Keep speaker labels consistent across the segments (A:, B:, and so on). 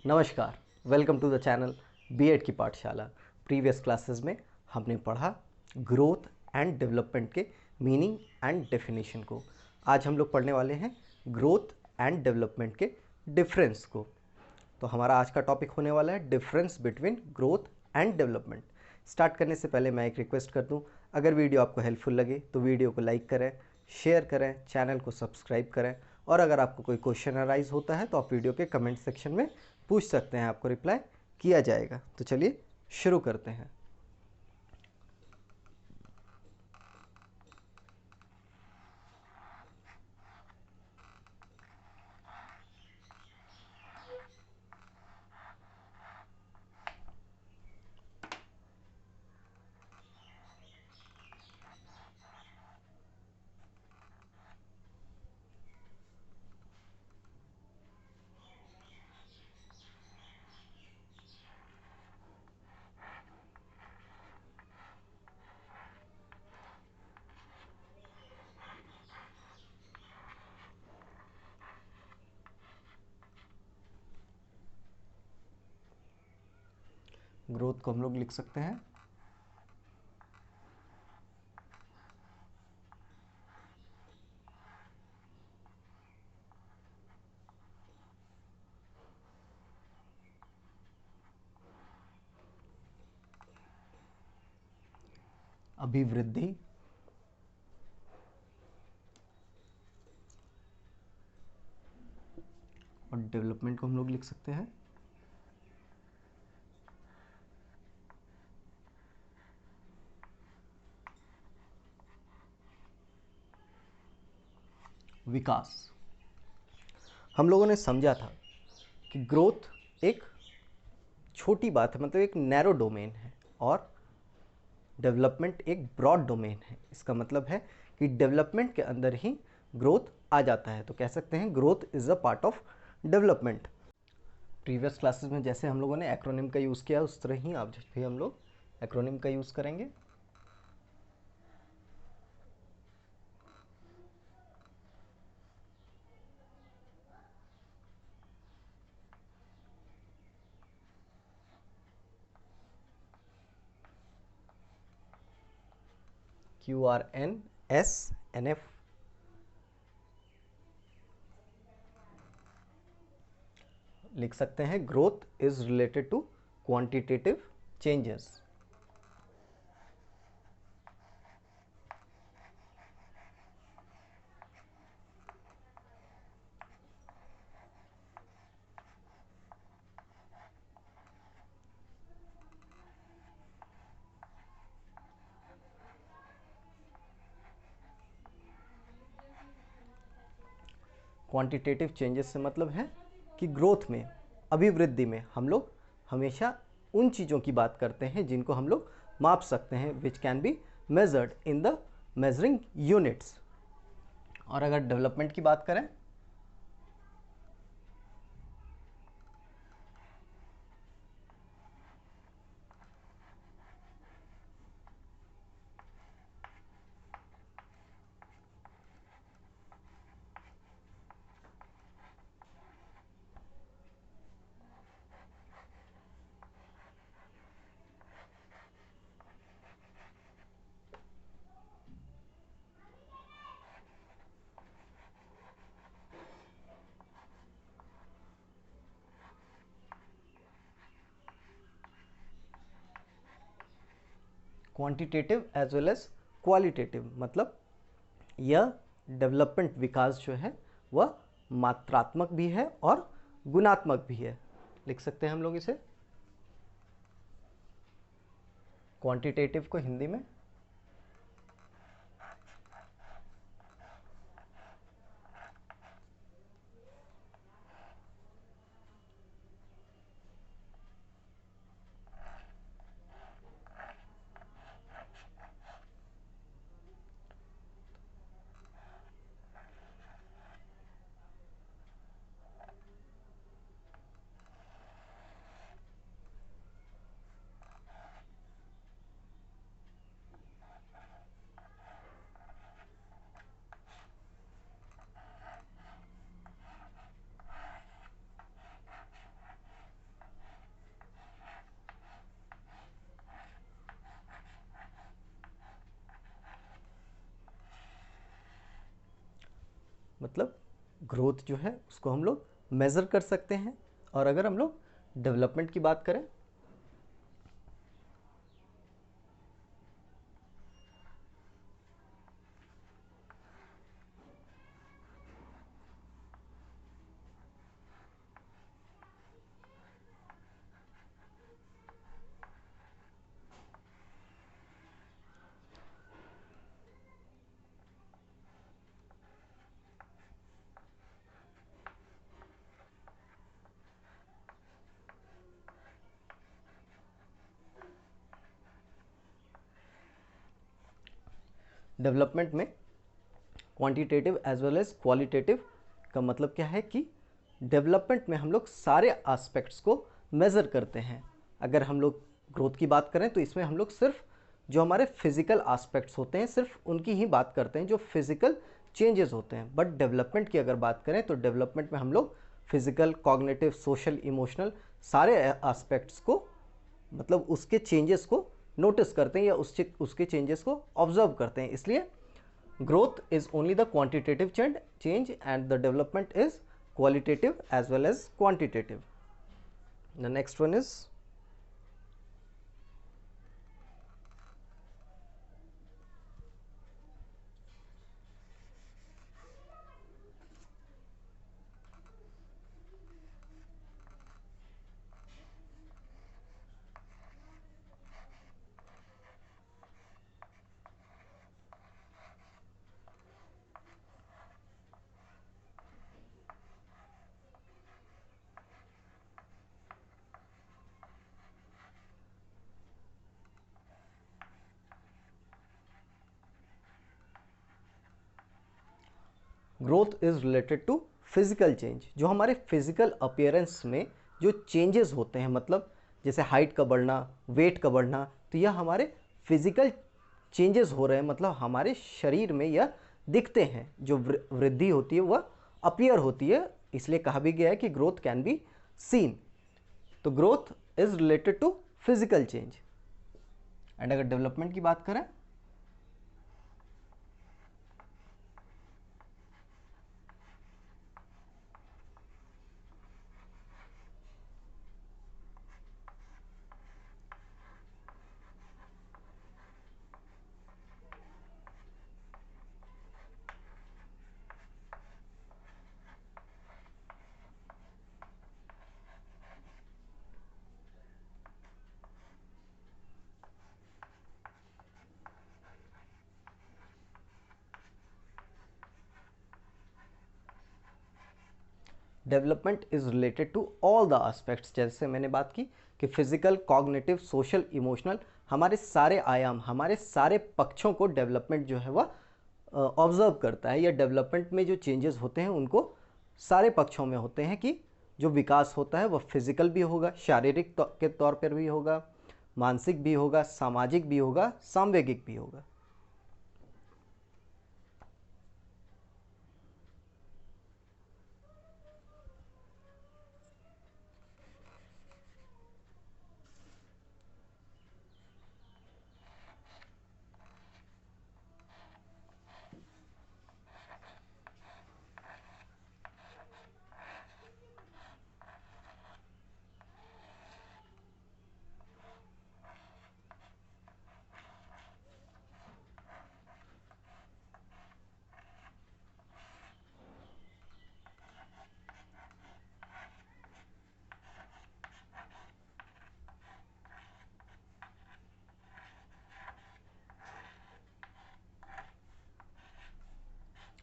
A: नमस्कार, welcome to the channel BEd की पाठशाला। प्रीवियस क्लासेस में हमने पढ़ा ग्रोथ एंड डेवलपमेंट के मीनिंग एंड डेफिनेशन को। आज हम लोग पढ़ने वाले हैं ग्रोथ एंड डेवलपमेंट के डिफरेंस को। तो हमारा आज का टॉपिक होने वाला है difference between growth and development. Start करने से पहले मैं एक रिक्वेस्ट कर दूं, अगर वीडियो आपको हेल्पफुल लगे तो वीडियो को लाइक करें, शेयर करें, चैनल को सब्सक्राइब करें और अगर आपको कोई क्वेश्चन अराइज होता है तो आप वीडियो के कमेंट सेक्शन में पूछ सकते हैं, आपको रिप्लाई किया जाएगा। तो चलिए शुरू करते हैं। ग्रोथ को हम लोग लिख सकते हैं अभिवृद्धि, और डेवलपमेंट को हम लोग लिख सकते हैं विकास। हम लोगों ने समझा था कि ग्रोथ एक छोटी बात है, मतलब एक नैरो डोमेन है, और डेवलपमेंट एक ब्रॉड डोमेन है। इसका मतलब है कि डेवलपमेंट के अंदर ही ग्रोथ आ जाता है। तो कह सकते हैं growth is a part of development. Previous classes में जैसे हम लोगों ने एक्रोनिम का यूज़ किया उस तरह ही आज भी हम लोग एक्रोनिम का यूज़ करेंगे। QRNSNF लिख सकते हैं। Growth is related to quantitative changes. Quantitative changes से मतलब है कि ग्रोथ में, अभिवृद्धि में हम लोग हमेशा उन चीज़ों की बात करते हैं जिनको हम लोग माप सकते हैं, which can be measured in the measuring units. और अगर डेवलपमेंट की बात करें quantitative as well as qualitative, मतलब यह डेवलपमेंट विकास जो है वह मात्रात्मक भी है और गुणात्मक भी है। लिख सकते हैं हम लोग इसे क्वांटिटेटिव को हिंदी में ग्रोथ जो है उसको हम लोग मेज़र कर सकते हैं। और अगर हम लोग डेवलपमेंट की बात करें, डेवलपमेंट में quantitative as well as qualitative का मतलब क्या है कि डेवलपमेंट में हम लोग सारे एस्पेक्ट्स को मेज़र करते हैं। अगर हम लोग ग्रोथ की बात करें तो इसमें हम लोग सिर्फ जो हमारे फिजिकल एस्पेक्ट्स होते हैं सिर्फ उनकी ही बात करते हैं, जो फिजिकल चेंजेस होते हैं। बट डेवलपमेंट की अगर बात करें तो डेवलपमेंट में हम लोग फिजिकल, कॉग्निटिव, सोशल, इमोशनल सारे एस्पेक्ट्स को, मतलब उसके चेंजेस को नोटिस करते हैं या उसके चेंजेस को ऑब्जर्व करते हैं। इसलिए growth is only the quantitative change and the development is qualitative as well as quantitative. The next one is growth is related to physical change. जो हमारे फिजिकल अपीयरेंस में जो चेंजेस होते हैं, मतलब जैसे हाइट का बढ़ना, वेट का बढ़ना, तो यह हमारे फिजिकल चेंजेस हो रहे हैं, मतलब हमारे शरीर में यह दिखते हैं। जो वृद्धि होती है वह अपीयर होती है, इसलिए कहा भी गया है कि ग्रोथ कैन बी सीन। तो growth is related to physical change. And अगर डेवलपमेंट की बात करें, development is related to all the aspects. जैसे मैंने बात की कि फिजिकल, कॉग्निटिव, सोशल, इमोशनल, हमारे सारे आयाम, हमारे सारे पक्षों को डेवलपमेंट जो है वह ऑब्जर्व करता है। या डेवलपमेंट में जो चेंजेस होते हैं उनको सारे पक्षों में होते हैं कि जो विकास होता है वह फिजिकल भी होगा, शारीरिक के तौर पर भी होगा, मानसिक भी होगा, सामाजिक भी होगा, सांवेगिक भी होगा।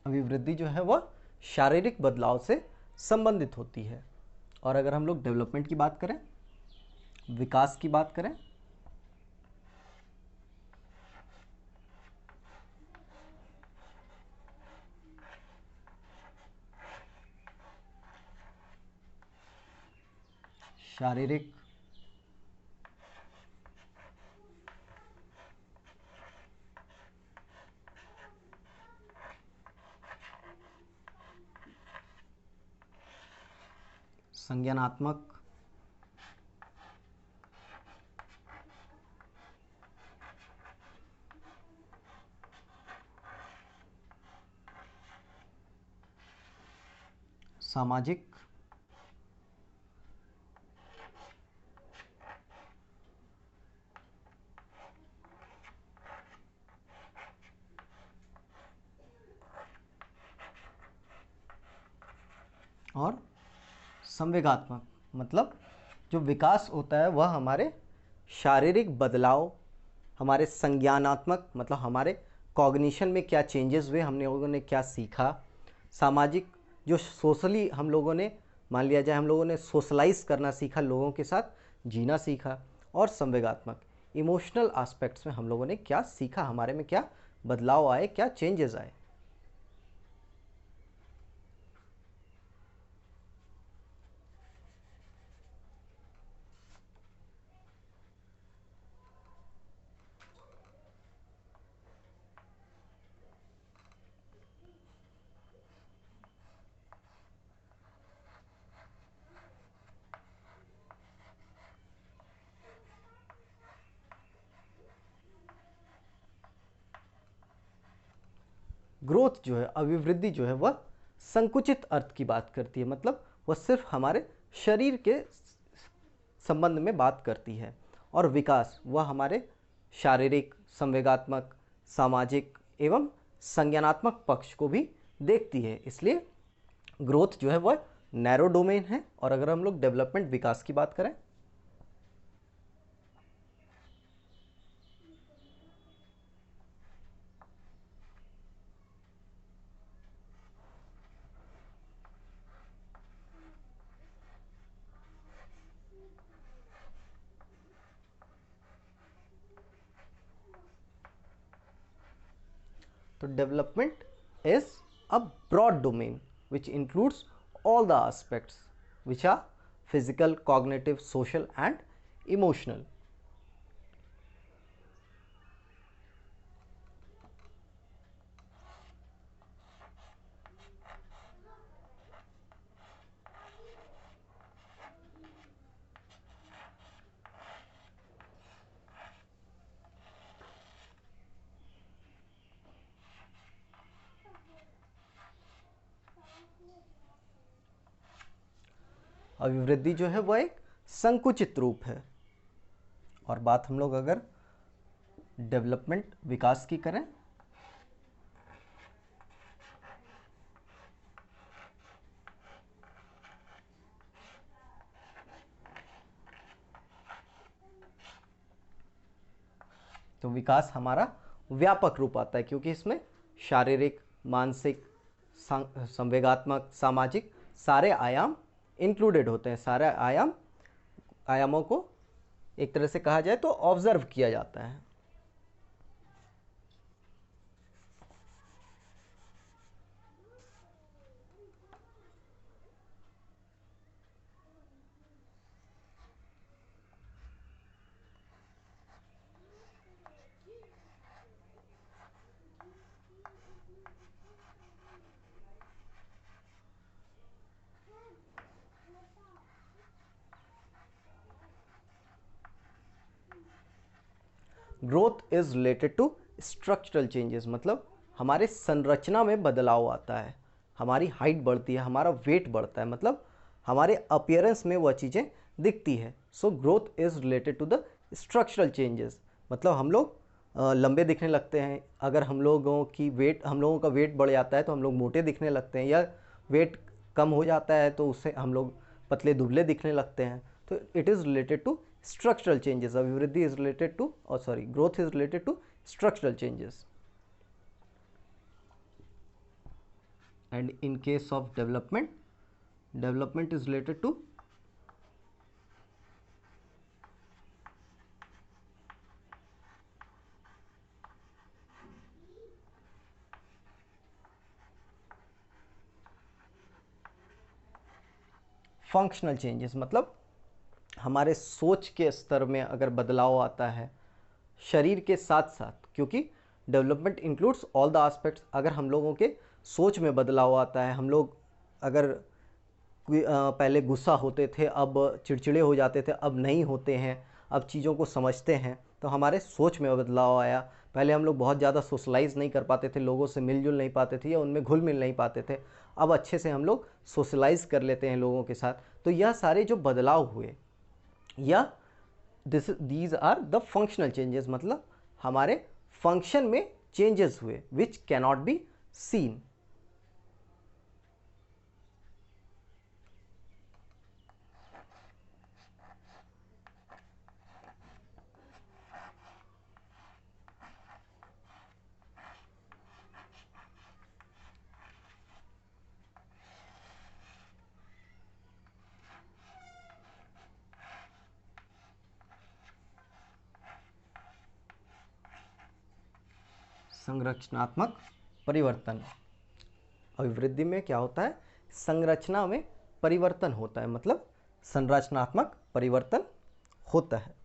A: अभिवृद्धि जो है वह शारीरिक बदलाव से संबंधित होती है। और अगर हम लोग डेवलपमेंट की बात करें, विकास की बात करें, शारीरिक, संज्ञानात्मक, सामाजिक और संवेगात्मक, मतलब जो विकास होता है वह हमारे शारीरिक बदलाव, हमारे संज्ञानात्मक मतलब हमारे कॉग्निशन में क्या चेंजेस हुए, हमने लोगों ने क्या सीखा, सामाजिक जो सोशली हम लोगों ने, मान लिया जाए हम लोगों ने सोशलाइज करना सीखा, लोगों के साथ जीना सीखा, और संवेगात्मक इमोशनल एस्पेक्ट्स में हम लोगों ने क्या सीखा, हमारे में क्या बदलाव आए, क्या चेंजेस आए। ग्रोथ जो है, अभिवृद्धि जो है, वह संकुचित अर्थ की बात करती है, मतलब वह सिर्फ हमारे शरीर के संबंध में बात करती है, और विकास वह हमारे शारीरिक, संवेगात्मक, सामाजिक एवं संज्ञानात्मक पक्ष को भी देखती है। इसलिए ग्रोथ जो है वह नैरो डोमेन है। और अगर हम लोग डेवलपमेंट, विकास की बात करें, तो development is a broad domain which includes all the aspects which are physical, cognitive, social and emotional. अभिवृद्धि जो है वह एक संकुचित रूप है। और बात हम लोग अगर डेवलपमेंट, विकास की करें, तो विकास हमारा व्यापक रूप आता है, क्योंकि इसमें शारीरिक, मानसिक, संवेगात्मक, सामाजिक सारे आयाम इंक्लूडेड होते हैं। सारे आयामों को एक तरह से कहा जाए तो ऑब्जर्व किया जाता है। Growth is related to structural changes, मतलब हमारे संरचना में बदलाव आता है, हमारी हाइट बढ़ती है, हमारा वेट बढ़ता है, मतलब हमारे अपीयरेंस में वह चीज़ें दिखती है। So growth is related to the structural changes, मतलब हम लोग लंबे दिखने लगते हैं, अगर हम लोगों का वेट बढ़ जाता है तो हम लोग मोटे दिखने लगते हैं, या वेट कम हो जाता है तो उससे हम लोग पतले दुबले दिखने लगते हैं। तो it is related to structural changes. अभिवृद्धि is related to, growth is related to structural changes. And in case of development is related to functional changes, मतलब हमारे सोच के स्तर में अगर बदलाव आता है शरीर के साथ साथ, क्योंकि development includes all the aspects. अगर हम लोगों के सोच में बदलाव आता है, हम लोग अगर पहले गुस्सा होते थे, अब चिड़चिड़े हो जाते थे, अब नहीं होते हैं, अब चीज़ों को समझते हैं, तो हमारे सोच में बदलाव आया। पहले हम लोग बहुत ज़्यादा सोशलाइज नहीं कर पाते थे, लोगों से मिलजुल नहीं पाते थे या उनमें घुल मिल नहीं पाते थे, अब अच्छे से हम लोग सोशलाइज कर लेते हैं लोगों के साथ। तो यह सारे जो बदलाव हुए या these are the functional changes, मतलब हमारे फंक्शन में चेंजेस हुए विच कैनॉट बी सीन। संरचनात्मक परिवर्तन, अभिवृद्धि में क्या होता है, संरचना में परिवर्तन होता है, मतलब संरचनात्मक परिवर्तन होता है।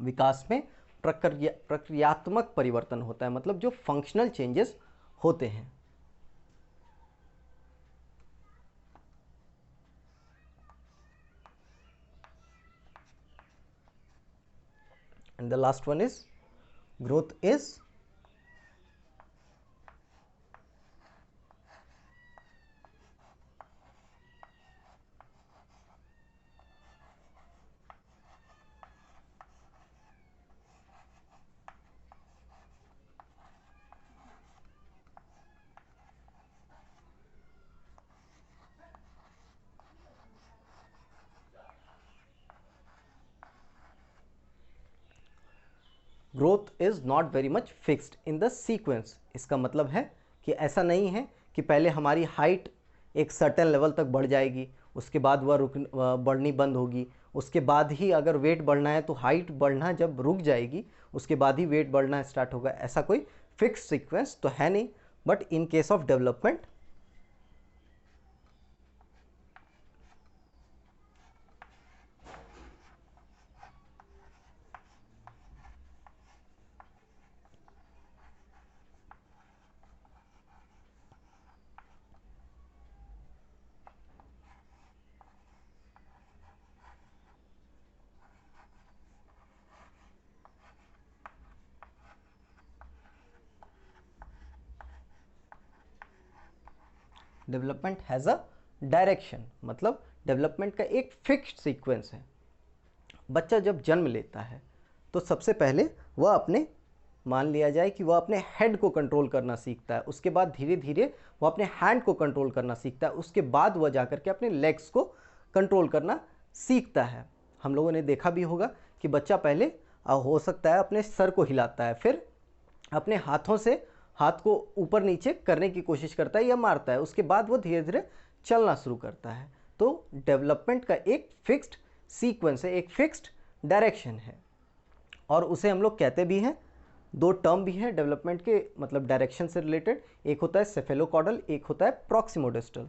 A: विकास में प्रक्रियात्मक परिवर्तन होता है, मतलब जो फंक्शनल चेंजेस होते हैं। And the last one is growth is growth is not very much fixed in the sequence. इसका मतलब है कि ऐसा नहीं है कि पहले हमारी हाइट एक सर्टेन लेवल तक बढ़ जाएगी, उसके बाद वह बढ़नी बंद होगी, उसके बाद ही अगर वेट बढ़ना है तो हाइट बढ़ना जब रुक जाएगी उसके बाद ही वेट बढ़ना स्टार्ट होगा। ऐसा कोई फिक्स सीक्वेंस तो है नहीं। But in case of development development has a direction, मतलब डेवलपमेंट का एक फिक्स्ड सीक्वेंस है। बच्चा जब जन्म लेता है तो सबसे पहले वह अपने, मान लिया जाए कि वह अपने हेड को कंट्रोल करना सीखता है, उसके बाद धीरे धीरे वह अपने हैंड को कंट्रोल करना सीखता है, उसके बाद वह जाकर के अपने लेग्स को कंट्रोल करना सीखता है। हम लोगों ने देखा भी होगा कि बच्चा पहले हो सकता है अपने सर को हिलाता है, फिर अपने हाथों से हाथ को ऊपर नीचे करने की कोशिश करता है या मारता है, उसके बाद वो धीरे धीरे चलना शुरू करता है। तो डेवलपमेंट का एक फिक्स्ड सीक्वेंस है, एक फिक्स्ड डायरेक्शन है, और उसे हम लोग कहते भी हैं, दो टर्म भी हैं डेवलपमेंट के, मतलब डायरेक्शन से रिलेटेड, एक होता है सेफेलोकॉडल, एक होता है प्रॉक्सिमोडिस्टल।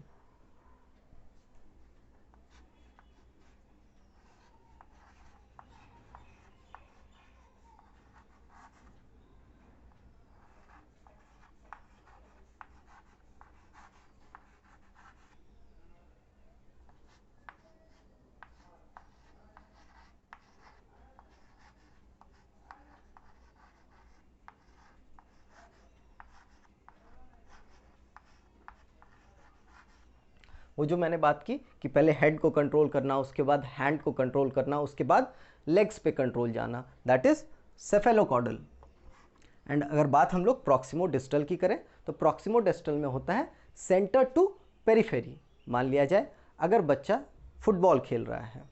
A: वो जो मैंने बात की कि पहले हेड को कंट्रोल करना, उसके बाद हैंड को कंट्रोल करना, उसके बाद लेग्स पे कंट्रोल जाना, दैट इज सेफेलोकॉडल। एंड अगर बात हम लोग प्रॉक्सिमोडिस्टल की करें तो प्रॉक्सिमोडिस्टल में होता है सेंटर टू पेरिफेरी। मान लिया जाए अगर बच्चा फुटबॉल खेल रहा है,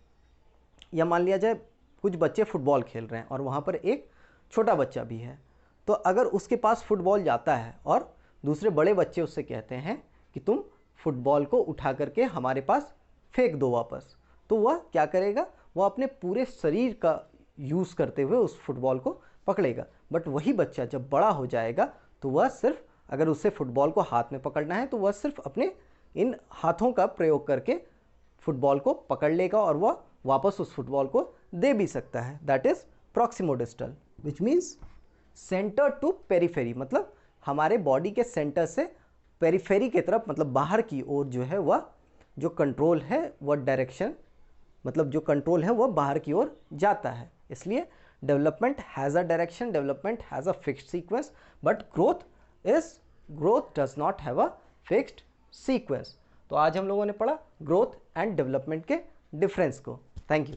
A: या मान लिया जाए कुछ बच्चे फुटबॉल खेल रहे हैं और वहाँ पर एक छोटा बच्चा भी है, तो अगर उसके पास फुटबॉल जाता है और दूसरे बड़े बच्चे उससे कहते हैं कि तुम फुटबॉल को उठा करके हमारे पास फेंक दो वापस, तो वह क्या करेगा, वह अपने पूरे शरीर का यूज़ करते हुए उस फुटबॉल को पकड़ेगा। बट वही बच्चा जब बड़ा हो जाएगा तो वह सिर्फ, अगर उसे फुटबॉल को हाथ में पकड़ना है तो वह सिर्फ अपने इन हाथों का प्रयोग करके फुटबॉल को पकड़ लेगा और वह वापस उस फुटबॉल को दे भी सकता है। That is proximodistal, which means centre to periphery, मतलब हमारे बॉडी के सेंटर से पेरिफेरी की तरफ, मतलब बाहर की ओर जो है वह जो कंट्रोल है वह डायरेक्शन, मतलब जो कंट्रोल है वह बाहर की ओर जाता है। इसलिए development has a direction, development has a fixed sequence, but growth does not have a fixed sequence. तो आज हम लोगों ने पढ़ा ग्रोथ एंड डेवलपमेंट के डिफरेंस को। Thank you.